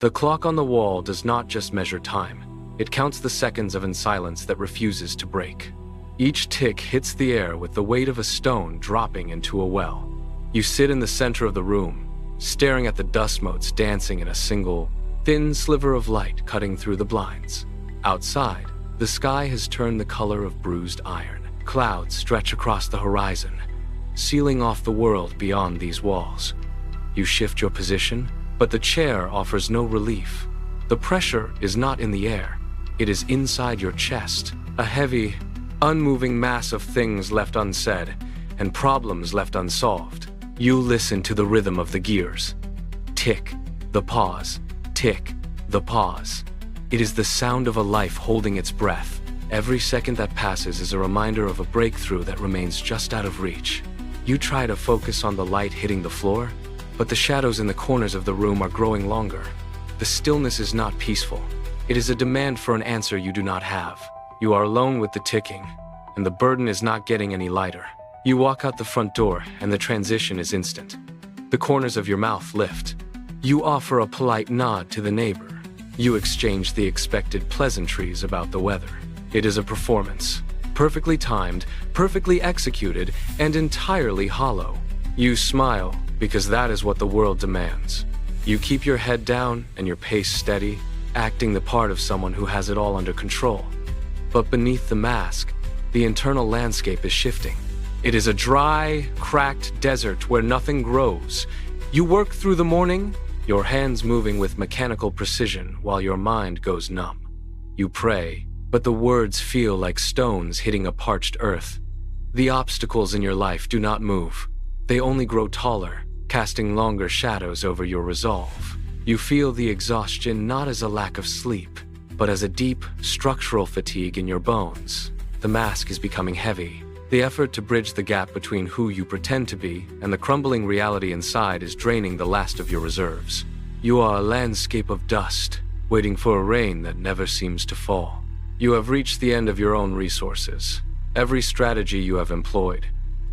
The clock on the wall does not just measure time. It counts the seconds of silence that refuses to break. Each tick hits the air with the weight of a stone dropping into a well. You sit in the center of the room, staring at the dust motes dancing in a single, thin sliver of light cutting through the blinds. Outside, the sky has turned the color of bruised iron. Clouds stretch across the horizon, sealing off the world beyond these walls. You shift your position, but the chair offers no relief. The pressure is not in the air. It is inside your chest, a heavy, unmoving mass of things left unsaid and problems left unsolved. You listen to the rhythm of the gears. Tick, the pause. Tick, the pause. It is the sound of a life holding its breath. Every second that passes is a reminder of a breakthrough that remains just out of reach. You try to focus on the light hitting the floor, but the shadows in the corners of the room are growing longer. The stillness is not peaceful. It is a demand for an answer you do not have. You are alone with the ticking, and the burden is not getting any lighter. You walk out the front door, and the transition is instant. The corners of your mouth lift. You offer a polite nod to the neighbor. You exchange the expected pleasantries about the weather. It is a performance, perfectly timed, perfectly executed, and entirely hollow. You smile, because that is what the world demands. You keep your head down and your pace steady, acting the part of someone who has it all under control. But beneath the mask, the internal landscape is shifting. It is a dry, cracked desert where nothing grows. You work through the morning, your hands moving with mechanical precision while your mind goes numb. You pray, but the words feel like stones hitting a parched earth. The obstacles in your life do not move. They only grow taller, casting longer shadows over your resolve. You feel the exhaustion not as a lack of sleep, but as a deep, structural fatigue in your bones. The mask is becoming heavy. The effort to bridge the gap between who you pretend to be and the crumbling reality inside is draining the last of your reserves. You are a landscape of dust, waiting for a rain that never seems to fall. You have reached the end of your own resources. Every strategy you have employed,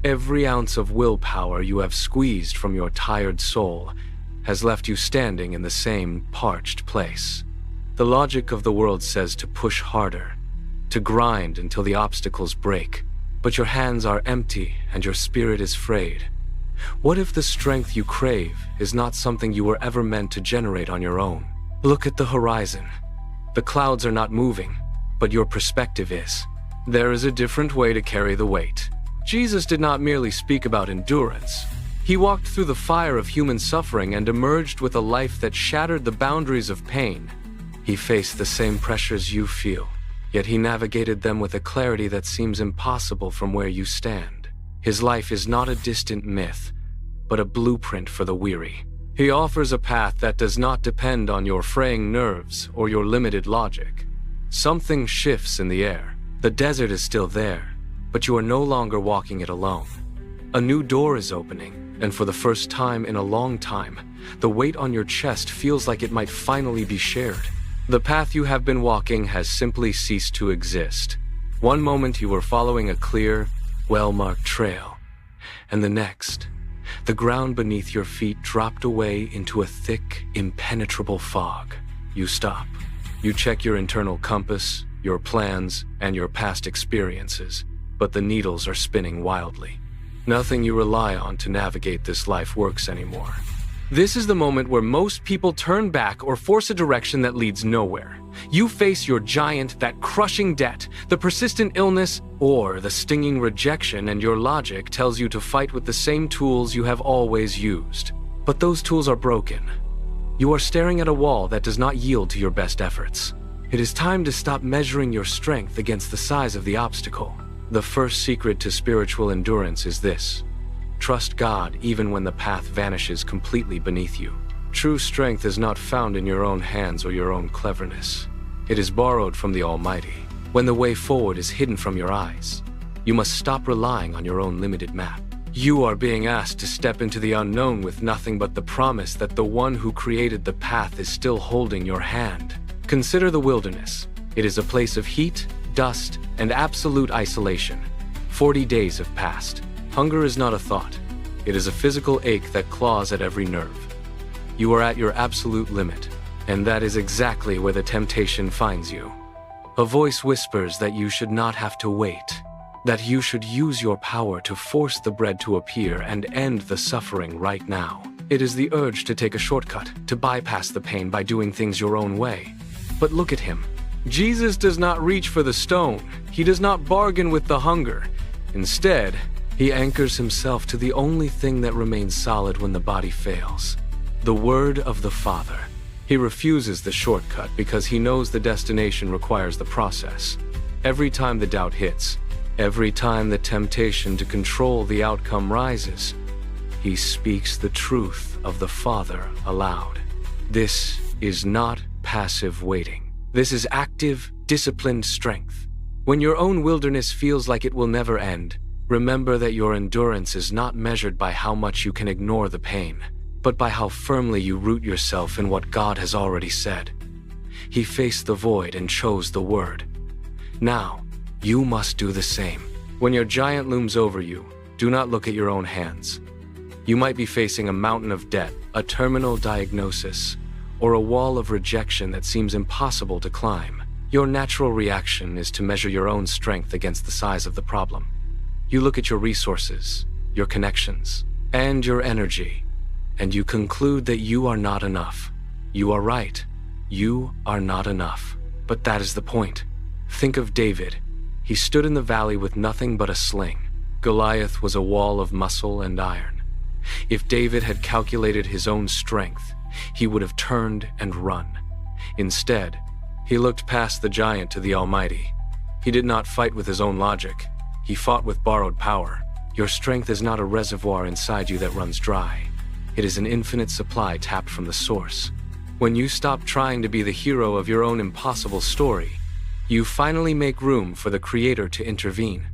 every ounce of willpower you have squeezed from your tired soul has left you standing in the same parched place. The logic of the world says to push harder, to grind until the obstacles break, but your hands are empty and your spirit is frayed. What if the strength you crave is not something you were ever meant to generate on your own? Look at the horizon. The clouds are not moving, but your perspective is. There is a different way to carry the weight. Jesus did not merely speak about endurance. He walked through the fire of human suffering and emerged with a life that shattered the boundaries of pain. He faced the same pressures you feel, yet he navigated them with a clarity that seems impossible from where you stand. His life is not a distant myth, but a blueprint for the weary. He offers a path that does not depend on your fraying nerves or your limited logic. Something shifts in the air. The desert is still there, but you are no longer walking it alone. A new door is opening, and for the first time in a long time, the weight on your chest feels like it might finally be shared. The path you have been walking has simply ceased to exist. One moment you were following a clear, well-marked trail, and the next, the ground beneath your feet dropped away into a thick, impenetrable fog. You stop. You check your internal compass, your plans, and your past experiences, but the needles are spinning wildly. Nothing you rely on to navigate this life works anymore. This is the moment where most people turn back or force a direction that leads nowhere. You face your giant, that crushing debt, the persistent illness, or the stinging rejection, and your logic tells you to fight with the same tools you have always used. But those tools are broken. You are staring at a wall that does not yield to your best efforts. It is time to stop measuring your strength against the size of the obstacle. The first secret to spiritual endurance is this: trust God even when the path vanishes completely beneath you. True strength is not found in your own hands or your own cleverness. It is borrowed from the Almighty. When the way forward is hidden from your eyes, you must stop relying on your own limited map. You are being asked to step into the unknown with nothing but the promise that the one who created the path is still holding your hand. Consider the wilderness. It is a place of heat, dust, and absolute isolation. 40 days have passed. Hunger is not a thought. It is a physical ache that claws at every nerve. You are at your absolute limit, And that is exactly where the temptation finds you. A voice whispers that you should not have to wait, that you should use your power to force the bread to appear and end the suffering right now. It is the urge to take a shortcut, to bypass the pain by doing things your own way. But look at him. Jesus does not reach for the stone. He does not bargain with the hunger. Instead, he anchors himself to the only thing that remains solid when the body fails: the word of the Father. He refuses the shortcut because he knows the destination requires the process. Every time the doubt hits, every time the temptation to control the outcome rises, he speaks the truth of the Father aloud. This is not passive waiting. This is active, disciplined strength. When your own wilderness feels like it will never end, remember that your endurance is not measured by how much you can ignore the pain, but by how firmly you root yourself in what God has already said. He faced the void and chose the word. Now, you must do the same. When your giant looms over you, do not look at your own hands. You might be facing a mountain of debt, a terminal diagnosis, or a wall of rejection that seems impossible to climb. Your natural reaction is to measure your own strength against the size of the problem. You look at your resources, your connections, and your energy, and you conclude that you are not enough. You are right. You are not enough. But that is the point. Think of David. He stood in the valley with nothing but a sling. Goliath was a wall of muscle and iron. If David had calculated his own strength, he would have turned and run. Instead, he looked past the giant to the Almighty. He did not fight with his own logic. He fought with borrowed power. Your strength is not a reservoir inside you that runs dry. It is an infinite supply tapped from the source. When you stop trying to be the hero of your own impossible story, you finally make room for the Creator to intervene.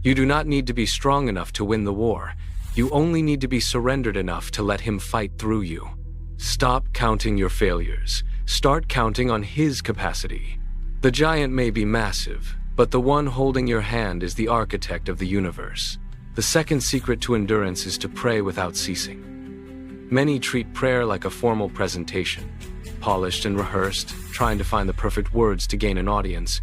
You do not need to be strong enough to win the war. You only need to be surrendered enough to let Him fight through you. Stop counting your failures. Start counting on His capacity. The giant may be massive, but the one holding your hand is the architect of the universe. The second secret to endurance is to pray without ceasing. Many treat prayer like a formal presentation, polished and rehearsed, trying to find the perfect words to gain an audience.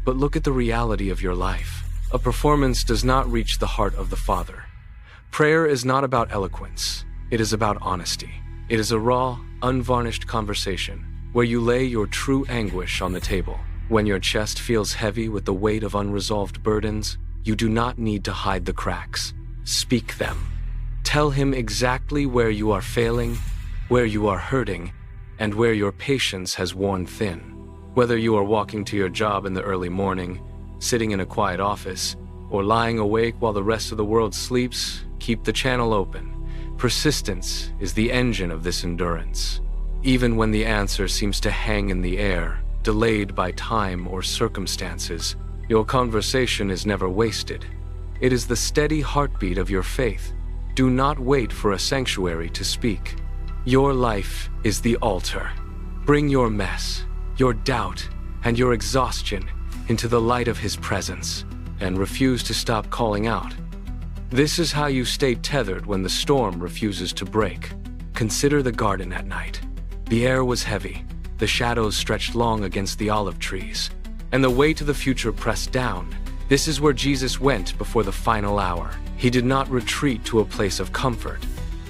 But look at the reality of your life. A performance does not reach the heart of the Father. Prayer is not about eloquence. It is about honesty. It is a raw, unvarnished conversation where you lay your true anguish on the table. When your chest feels heavy with the weight of unresolved burdens, you do not need to hide the cracks. Speak them. Tell Him exactly where you are failing, where you are hurting, and where your patience has worn thin. Whether you are walking to your job in the early morning, sitting in a quiet office, or lying awake while the rest of the world sleeps, keep the channel open. Persistence is the engine of this endurance. Even when the answer seems to hang in the air, delayed by time or circumstances, your conversation is never wasted. It is the steady heartbeat of your faith. Do not wait for a sanctuary to speak. Your life is the altar. Bring your mess, your doubt, and your exhaustion into the light of His presence, and refuse to stop calling out. This is how you stay tethered when the storm refuses to break. Consider the garden at night. The air was heavy, the shadows stretched long against the olive trees, and the weight of the future pressed down. This is where Jesus went before the final hour. He did not retreat to a place of comfort,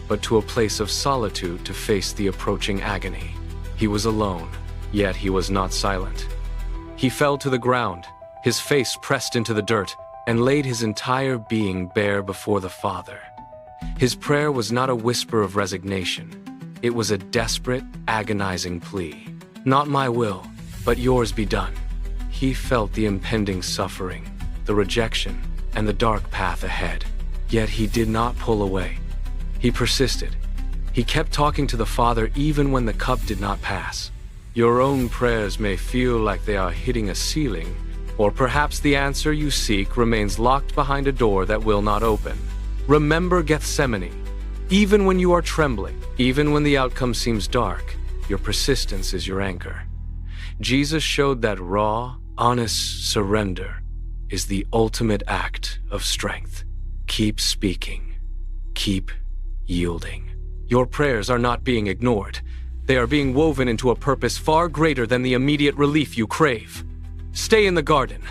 but to a place of solitude to face the approaching agony. He was alone, yet He was not silent. He fell to the ground, His face pressed into the dirt, and laid His entire being bare before the Father. His prayer was not a whisper of resignation. It was a desperate, agonizing plea. Not my will, but yours be done. He felt the impending suffering, the rejection, and the dark path ahead. Yet He did not pull away. He persisted. He kept talking to the Father even when the cup did not pass. Your own prayers may feel like they are hitting a ceiling, or perhaps the answer you seek remains locked behind a door that will not open. Remember Gethsemane. Even when you are trembling, even when the outcome seems dark, your persistence is your anchor. Jesus showed that raw, honest surrender is the ultimate act of strength. Keep speaking. Keep yielding. Your prayers are not being ignored. They are being woven into a purpose far greater than the immediate relief you crave. Stay in the garden.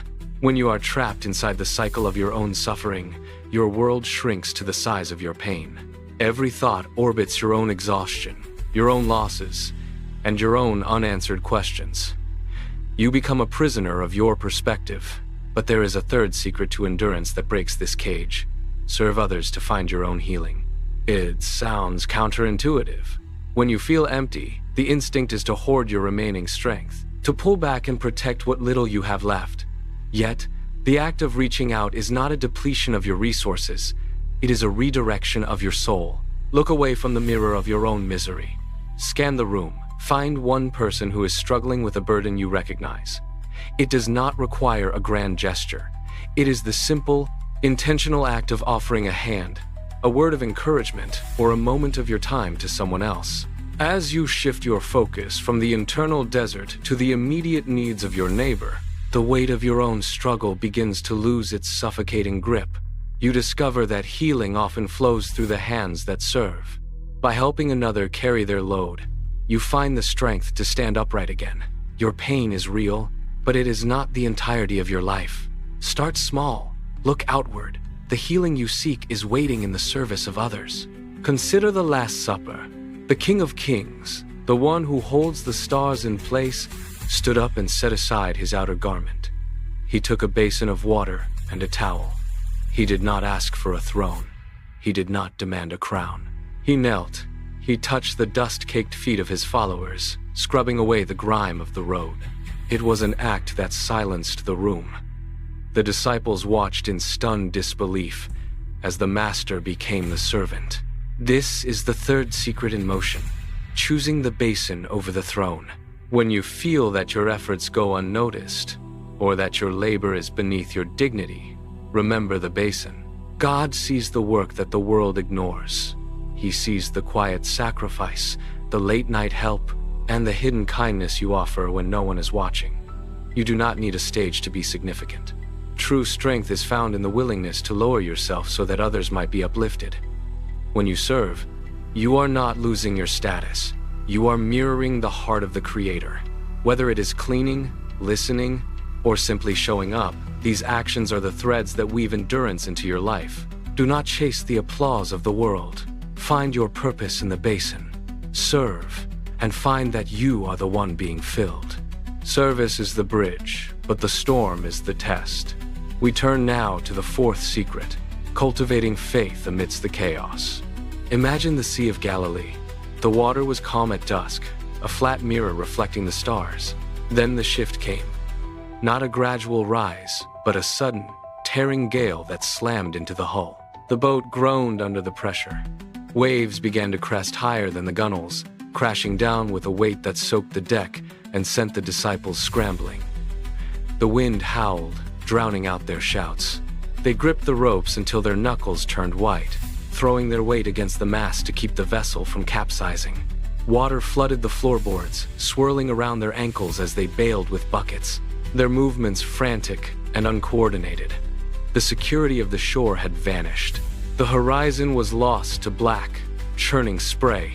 When you are trapped inside the cycle of your own suffering, your world shrinks to the size of your pain. Every thought orbits your own exhaustion, your own losses, and your own unanswered questions. You become a prisoner of your perspective. But there is a third secret to endurance that breaks this cage. Serve others to find your own healing. It sounds counterintuitive. When you feel empty, the instinct is to hoard your remaining strength, to pull back and protect what little you have left. Yet, the act of reaching out is not a depletion of your resources. It is a redirection of your soul. Look away from the mirror of your own misery. Scan the room. Find one person who is struggling with a burden you recognize. It does not require a grand gesture. It is the simple, intentional act of offering a hand, a word of encouragement, or a moment of your time to someone else. As you shift your focus from the internal desert to the immediate needs of your neighbor, the weight of your own struggle begins to lose its suffocating grip. You discover that healing often flows through the hands that serve. By helping another carry their load, you find the strength to stand upright again. Your pain is real, but it is not the entirety of your life. Start small. Look outward. The healing you seek is waiting in the service of others. Consider the Last Supper. The King of Kings, the one who holds the stars in place, stood up and set aside his outer garment. He took a basin of water and a towel. He did not ask for a throne. He did not demand a crown. He knelt. He touched the dust-caked feet of his followers, scrubbing away the grime of the road. It was an act that silenced the room. The disciples watched in stunned disbelief as the master became the servant. This is the third secret in motion, choosing the basin over the throne. When you feel that your efforts go unnoticed, or that your labor is beneath your dignity, remember the basin. God sees the work that the world ignores. He sees the quiet sacrifice, the late-night help, and the hidden kindness you offer when no one is watching. You do not need a stage to be significant. True strength is found in the willingness to lower yourself so that others might be uplifted. When you serve, you are not losing your status. You are mirroring the heart of the Creator. Whether it is cleaning, listening, or simply showing up, these actions are the threads that weave endurance into your life. Do not chase the applause of the world. Find your purpose in the basin. Serve, and find that you are the one being filled. Service is the bridge, but the storm is the test. We turn now to the fourth secret, cultivating faith amidst the chaos. Imagine the Sea of Galilee. The water was calm at dusk, a flat mirror reflecting the stars. Then the shift came. Not a gradual rise, but a sudden, tearing gale that slammed into the hull. The boat groaned under the pressure. Waves began to crest higher than the gunwales, crashing down with a weight that soaked the deck and sent the disciples scrambling. The wind howled, drowning out their shouts. They gripped the ropes until their knuckles turned white, throwing their weight against the mast to keep the vessel from capsizing. Water flooded the floorboards, swirling around their ankles as they bailed with buckets, their movements frantic and uncoordinated. The security of the shore had vanished. The horizon was lost to black, churning spray.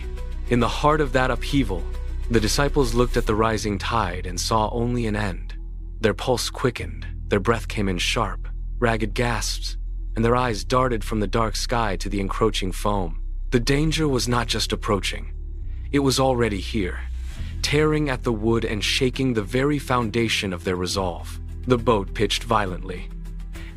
In the heart of that upheaval, the disciples looked at the rising tide and saw only an end. Their pulse quickened, their breath came in sharp, ragged gasps, and their eyes darted from the dark sky to the encroaching foam. The danger was not just approaching. It was already here, tearing at the wood and shaking the very foundation of their resolve. The boat pitched violently.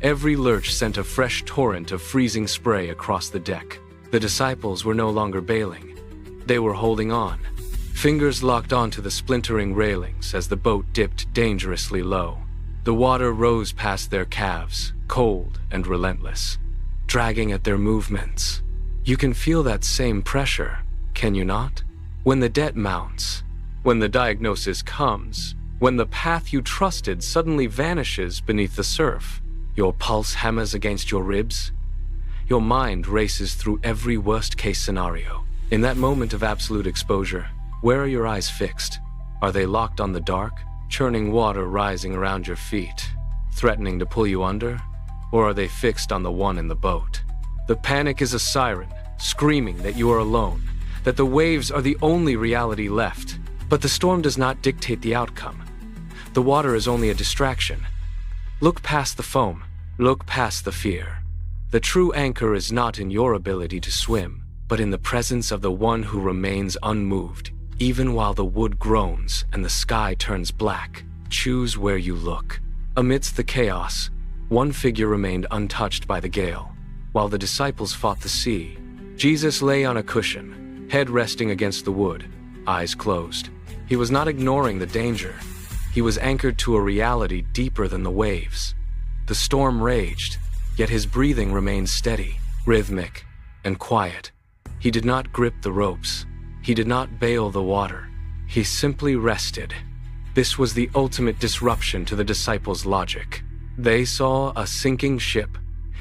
Every lurch sent a fresh torrent of freezing spray across the deck. The disciples were no longer bailing. They were holding on. Fingers locked onto the splintering railings as the boat dipped dangerously low. The water rose past their calves, cold and relentless, dragging at their movements. You can feel that same pressure, can you not? When the debt mounts, when the diagnosis comes, when the path you trusted suddenly vanishes beneath the surf, your pulse hammers against your ribs. Your mind races through every worst-case scenario. In that moment of absolute exposure, where are your eyes fixed? Are they locked on the dark, churning water rising around your feet, threatening to pull you under? Or are they fixed on the one in the boat? The panic is a siren, screaming that you are alone, that the waves are the only reality left. But the storm does not dictate the outcome. The water is only a distraction. Look past the foam. Look past the fear. The true anchor is not in your ability to swim, but in the presence of the one who remains unmoved, even while the wood groans and the sky turns black. Choose where you look. Amidst the chaos, one figure remained untouched by the gale. While the disciples fought the sea, Jesus lay on a cushion, head resting against the wood, eyes closed. He was not ignoring the danger. He was anchored to a reality deeper than the waves. The storm raged, yet his breathing remained steady, rhythmic, and quiet. He did not grip the ropes. He did not bail the water. He simply rested. This was the ultimate disruption to the disciples' logic. They saw a sinking ship.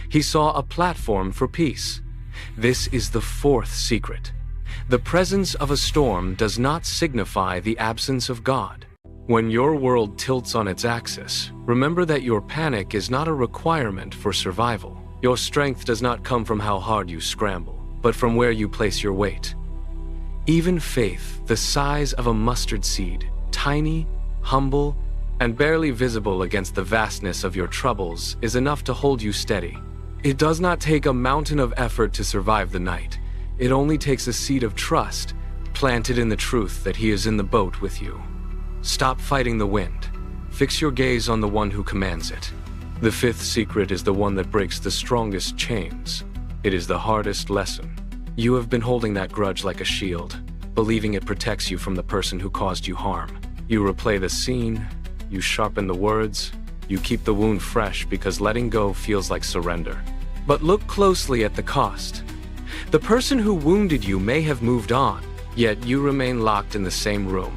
He saw a platform for peace. This is the fourth secret. The presence of a storm does not signify the absence of God. When your world tilts on its axis, remember that your panic is not a requirement for survival. Your strength does not come from how hard you scramble, but from where you place your weight. Even faith, the size of a mustard seed, tiny, humble, and barely visible against the vastness of your troubles, is enough to hold you steady. It does not take a mountain of effort to survive the night. It only takes a seed of trust, planted in the truth that He is in the boat with you. Stop fighting the wind. Fix your gaze on the one who commands it. The fifth secret is the one that breaks the strongest chains. It is the hardest lesson. You have been holding that grudge like a shield, believing it protects you from the person who caused you harm. You replay the scene, you sharpen the words, you keep the wound fresh because letting go feels like surrender. But look closely at the cost. The person who wounded you may have moved on, yet you remain locked in the same room,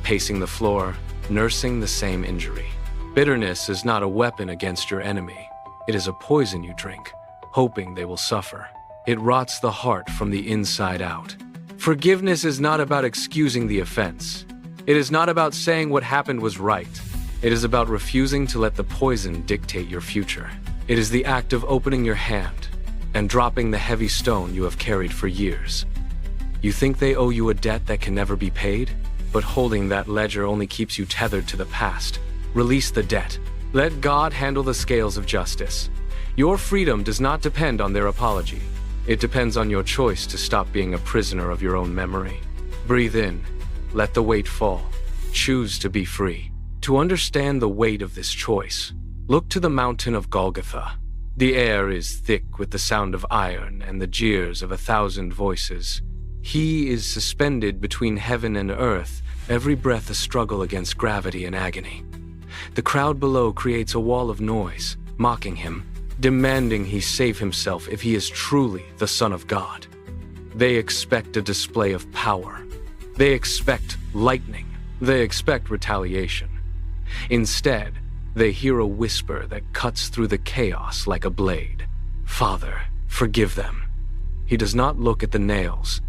pacing the floor, nursing the same injury. Bitterness is not a weapon against your enemy. It is a poison you drink, hoping they will suffer. It rots the heart from the inside out. Forgiveness is not about excusing the offense. It is not about saying what happened was right. It is about refusing to let the poison dictate your future. It is the act of opening your hand and dropping the heavy stone you have carried for years. You think they owe you a debt that can never be paid? But holding that ledger only keeps you tethered to the past. Release the debt. Let God handle the scales of justice. Your freedom does not depend on their apology. It depends on your choice to stop being a prisoner of your own memory. Breathe in. Let the weight fall. Choose to be free. To understand the weight of this choice, look to the mountain of Golgotha. The air is thick with the sound of iron and the jeers of 1,000 voices. He is suspended between heaven and earth, every breath a struggle against gravity and agony. The crowd below creates a wall of noise, mocking him, demanding he save himself if he is truly the Son of God. They expect a display of power. They expect lightning. They expect retaliation. Instead, they hear a whisper that cuts through the chaos like a blade. Father, forgive them. He does not look at the nails.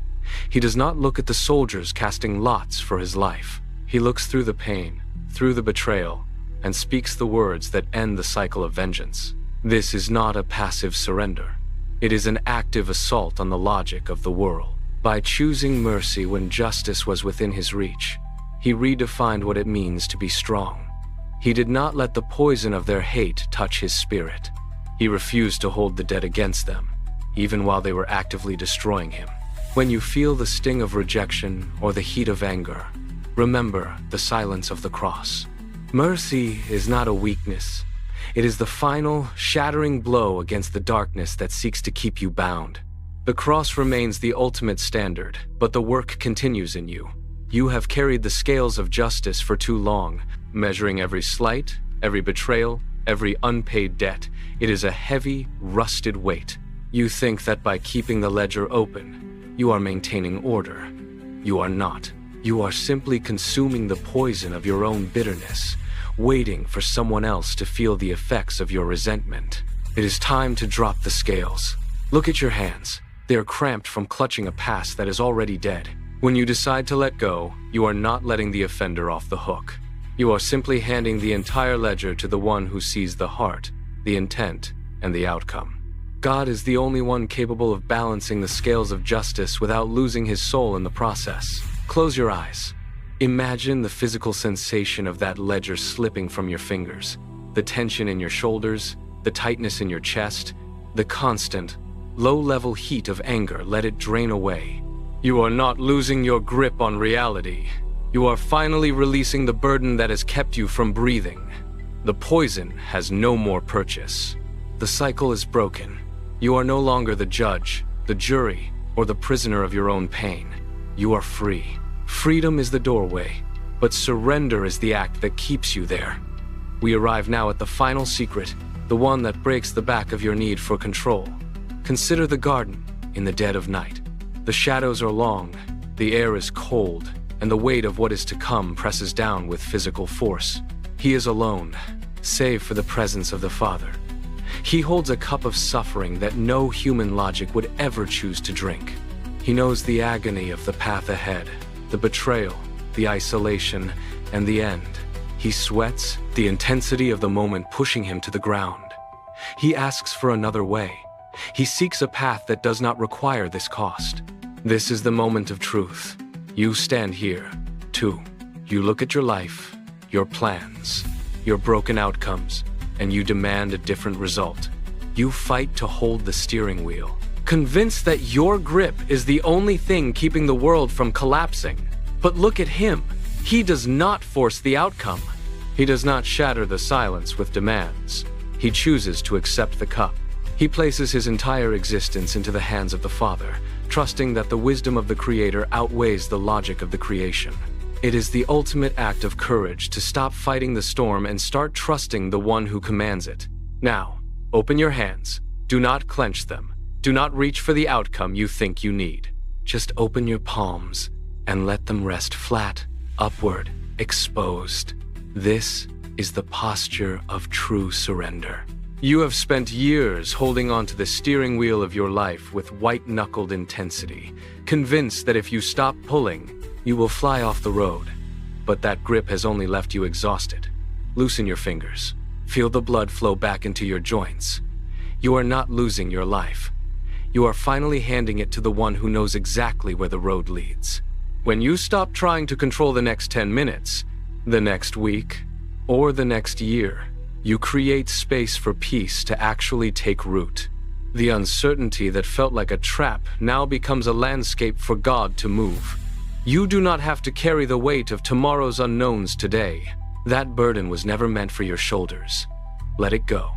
He does not look at the soldiers casting lots for his life. He looks through the pain, through the betrayal, and speaks the words that end the cycle of vengeance. This is not a passive surrender. It is an active assault on the logic of the world. By choosing mercy when justice was within his reach, he redefined what it means to be strong. He did not let the poison of their hate touch his spirit. He refused to hold the dead against them, even while they were actively destroying him. When you feel the sting of rejection or the heat of anger, remember the silence of the cross. Mercy is not a weakness. It is the final, shattering blow against the darkness that seeks to keep you bound. The cross remains the ultimate standard, but the work continues in you. You have carried the scales of justice for too long, measuring every slight, every betrayal, every unpaid debt. It is a heavy, rusted weight. You think that by keeping the ledger open, you are maintaining order. You are not. You are simply consuming the poison of your own bitterness, waiting for someone else to feel the effects of your resentment. It is time to drop the scales. Look at your hands. They are cramped from clutching a past that is already dead. When you decide to let go, you are not letting the offender off the hook. You are simply handing the entire ledger to the one who sees the heart, the intent, and the outcome. God is the only one capable of balancing the scales of justice without losing his soul in the process. Close your eyes. Imagine the physical sensation of that ledger slipping from your fingers, the tension in your shoulders, the tightness in your chest, the constant, low-level heat of anger. Let it drain away. You are not losing your grip on reality. You are finally releasing the burden that has kept you from breathing. The poison has no more purchase. The cycle is broken. You are no longer the judge, the jury, or the prisoner of your own pain. You are free. Freedom is the doorway, but surrender is the act that keeps you there. We arrive now at the final secret, the one that breaks the back of your need for control. Consider the garden in the dead of night. The shadows are long, the air is cold, and the weight of what is to come presses down with physical force. He is alone, save for the presence of the Father. He holds a cup of suffering that no human logic would ever choose to drink. He knows the agony of the path ahead, the betrayal, the isolation, and the end. He sweats, the intensity of the moment pushing him to the ground. He asks for another way. He seeks a path that does not require this cost. This is the moment of truth. You stand here, too. You look at your life, your plans, your broken outcomes, and you demand a different result. You fight to hold the steering wheel, convinced that your grip is the only thing keeping the world from collapsing. But look at him. He does not force the outcome. He does not shatter the silence with demands. He chooses to accept the cup. He places his entire existence into the hands of the Father, trusting that the wisdom of the Creator outweighs the logic of the creation. It is the ultimate act of courage to stop fighting the storm and start trusting the one who commands it. Now, open your hands. Do not clench them. Do not reach for the outcome you think you need. Just open your palms and let them rest flat, upward, exposed. This is the posture of true surrender. You have spent years holding onto the steering wheel of your life with white-knuckled intensity, convinced that if you stop pulling, you will fly off the road. But that grip has only left you exhausted. Loosen your fingers. Feel the blood flow back into your joints. You are not losing your life. You are finally handing it to the one who knows exactly where the road leads. When you stop trying to control the next 10 minutes, the next week, or the next year, you create space for peace to actually take root. The uncertainty that felt like a trap now becomes a landscape for God to move. You do not have to carry the weight of tomorrow's unknowns today. That burden was never meant for your shoulders. Let it go.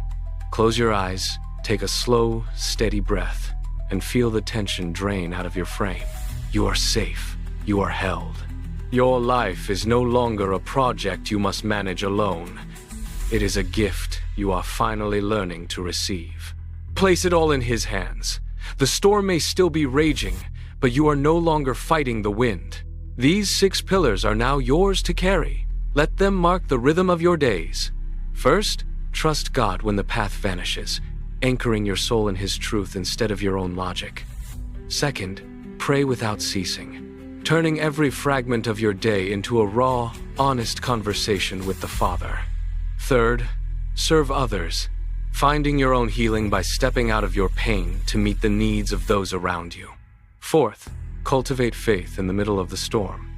Close your eyes, take a slow, steady breath, and feel the tension drain out of your frame. You are safe. You are held. Your life is no longer a project you must manage alone. It is a gift you are finally learning to receive. Place it all in his hands. The storm may still be raging, but you are no longer fighting the wind. These 6 pillars are now yours to carry. Let them mark the rhythm of your days. First, trust God when the path vanishes, anchoring your soul in his truth instead of your own logic. Second, pray without ceasing, turning every fragment of your day into a raw, honest conversation with the Father. Third, serve others, finding your own healing by stepping out of your pain to meet the needs of those around you. Fourth, cultivate faith in the middle of the storm,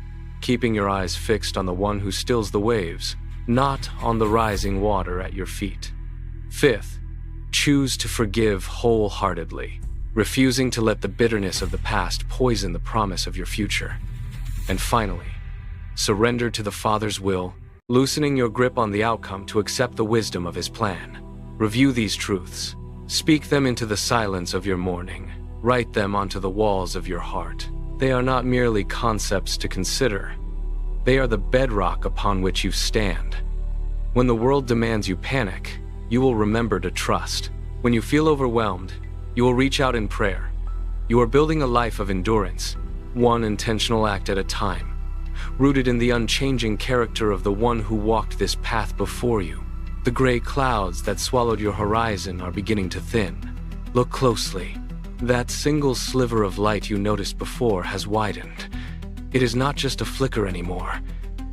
keeping your eyes fixed on the one who stills the waves, not on the rising water at your feet. Fifth, choose to forgive wholeheartedly, refusing to let the bitterness of the past poison the promise of your future. And finally, surrender to the Father's will, loosening your grip on the outcome to accept the wisdom of his plan. Review these truths. Speak them into the silence of your morning. Write them onto the walls of your heart. They are not merely concepts to consider. They are the bedrock upon which you stand. When the world demands you panic, you will remember to trust. When you feel overwhelmed, you will reach out in prayer. You are building a life of endurance, one intentional act at a time, rooted in the unchanging character of the one who walked this path before you. The gray clouds that swallowed your horizon are beginning to thin. Look closely. That single sliver of light you noticed before has widened. It is not just a flicker anymore.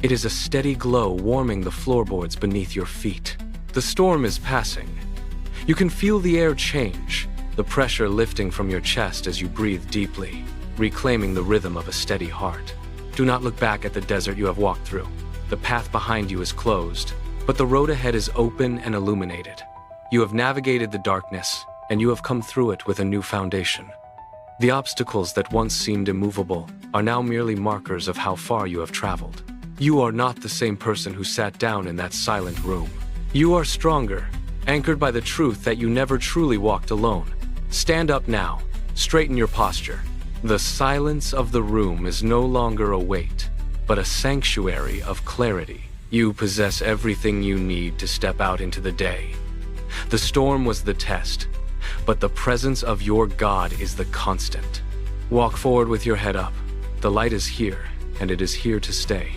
It is a steady glow warming the floorboards beneath your feet. The storm is passing. You can feel the air change, the pressure lifting from your chest as you breathe deeply, reclaiming the rhythm of a steady heart. Do not look back at the desert you have walked through. The path behind you is closed, but the road ahead is open and illuminated. You have navigated the darkness, and you have come through it with a new foundation. The obstacles that once seemed immovable are now merely markers of how far you have traveled. You are not the same person who sat down in that silent room. You are stronger, anchored by the truth that you never truly walked alone. Stand up now, straighten your posture. The silence of the room is no longer a weight, but a sanctuary of clarity. You possess everything you need to step out into the day. The storm was the test, but the presence of your God is the constant. Walk forward with your head up. The light is here, and it is here to stay.